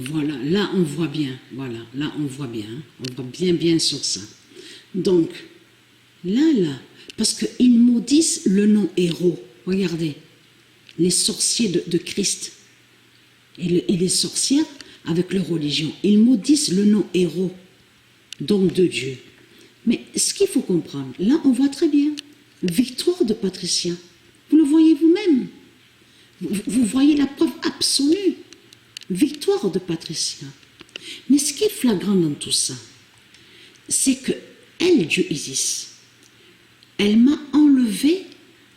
Voilà, là on voit bien, voilà, là on voit bien, hein, on voit bien sur ça. Donc, là, parce qu'ils maudissent le nom héros, regardez, les sorciers de Christ et les sorcières avec leur religion, ils maudissent le nom héros, donc de Dieu. Mais ce qu'il faut comprendre, là on voit très bien, victoire de Patricia, vous le voyez vous-même, vous voyez la preuve absolue. Victoire de Patricia. Mais ce qui est flagrant dans tout ça, c'est que elle, Dieu Isis, elle m'a enlevé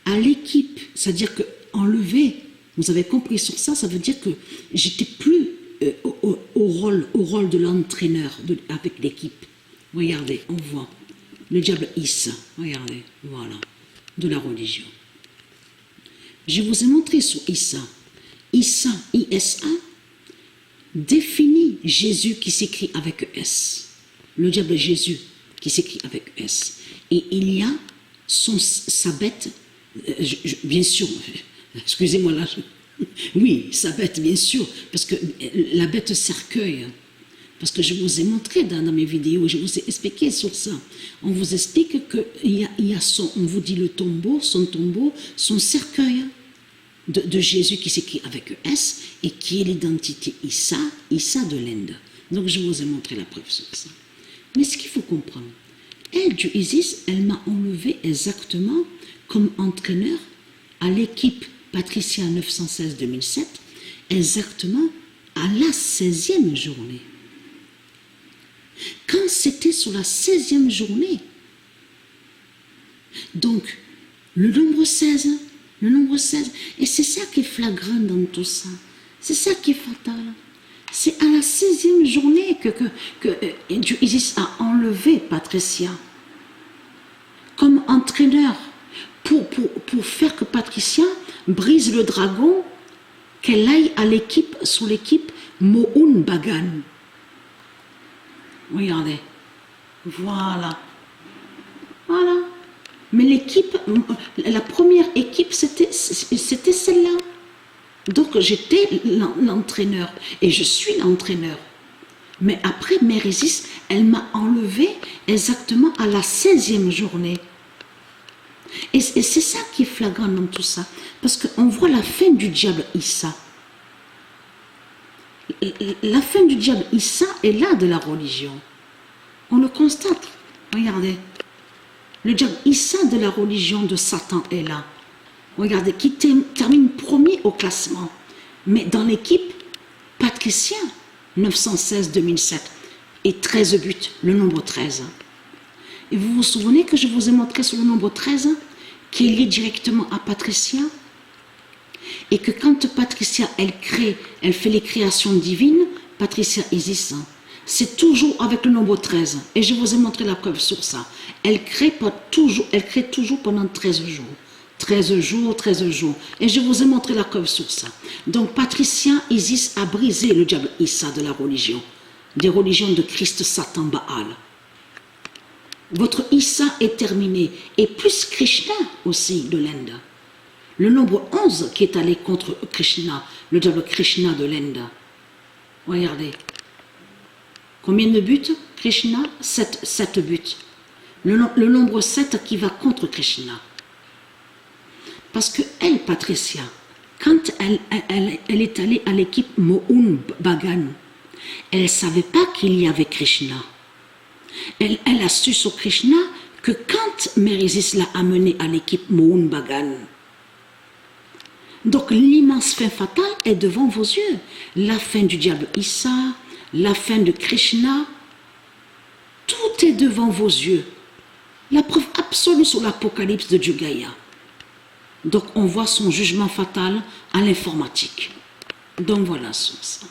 à l'équipe. C'est-à-dire que enlevé, vous avez compris sur ça, ça veut dire que j'étais plus au rôle de l'entraîneur avec l'équipe. Regardez, on voit le diable Issa. Regardez, voilà, de la religion. Je vous ai montré sur Issa. Issa, I-S-A, définit Jésus qui s'écrit avec S. Le diable Jésus qui s'écrit avec S. Et il y a sa bête, bien sûr, excusez-moi là, oui, sa bête, bien sûr, parce que la bête cercueil, parce que je vous ai montré dans mes vidéos, je vous ai expliqué sur ça. On vous explique qu'il y a on vous dit le tombeau, son cercueil, de Jésus qui s'écrit avec S et qui est l'identité Issa de l'Inde. Donc je vous ai montré la preuve sur ça. Mais ce qu'il faut comprendre, elle, Dieu Isis, elle m'a enlevé exactement comme entraîneur à l'équipe Patricia 916-2007, exactement à la 16e journée. Quand c'était sur la 16e journée, donc le nombre 16, et c'est ça qui est flagrant dans tout ça. C'est ça qui est fatal. C'est à la 16e journée que Dieu Isis a enlevé Patricia comme entraîneur pour faire que Patricia brise le dragon, qu'elle aille à l'équipe, sous l'équipe Mohun Bagan. Regardez. Voilà. Voilà. Mais l'équipe, la première équipe, c'était celle-là. Donc j'étais l'entraîneur et je suis l'entraîneur. Mais après, Mère Isis, elle m'a enlevé exactement à la 16e journée. Et c'est ça qui est flagrant dans tout ça. Parce qu'on voit la fin du diable Issa. La fin du diable Issa est là de la religion. On le constate. Regardez. Le diable Issa de la religion de Satan est là. Regardez, qui termine premier au classement. Mais dans l'équipe, Patricia, 916-2007, et 13 buts, le nombre 13. Et vous vous souvenez que je vous ai montré sur le nombre 13, qui est lié directement à Patricia, et que quand Patricia, elle fait les créations divines, Patricia Isis, c'est toujours avec le nombre 13. Et je vous ai montré la preuve sur ça. Elle crée toujours pendant 13 jours. 13 jours, 13 jours. Et je vous ai montré la preuve sur ça. Donc Patricia Isis a brisé le diable Issa de la religion. Des religions de Christ, Satan, Baal. Votre Issa est terminé. Et plus Krishna aussi de l'Inde. Le nombre 11 qui est allé contre Krishna, le diable Krishna de l'Inde. Regardez. Combien de buts? Krishna, 7 buts. Le nombre 7 qui va contre Krishna. Parce que elle, Patricia, quand elle est allée à l'équipe Mohun Bagan, elle ne savait pas qu'il y avait Krishna. Elle a su sur Krishna que quand Mère Isis l'a amenée à l'équipe Mohun Bagan. Donc l'immense fin fatale est devant vos yeux. La fin du diable Issa, la fin de Krishna, tout est devant vos yeux. La preuve absolue sur l'Apocalypse de Dieu Gaïa. Donc on voit son jugement fatal à l'informatique. Donc voilà sur ça.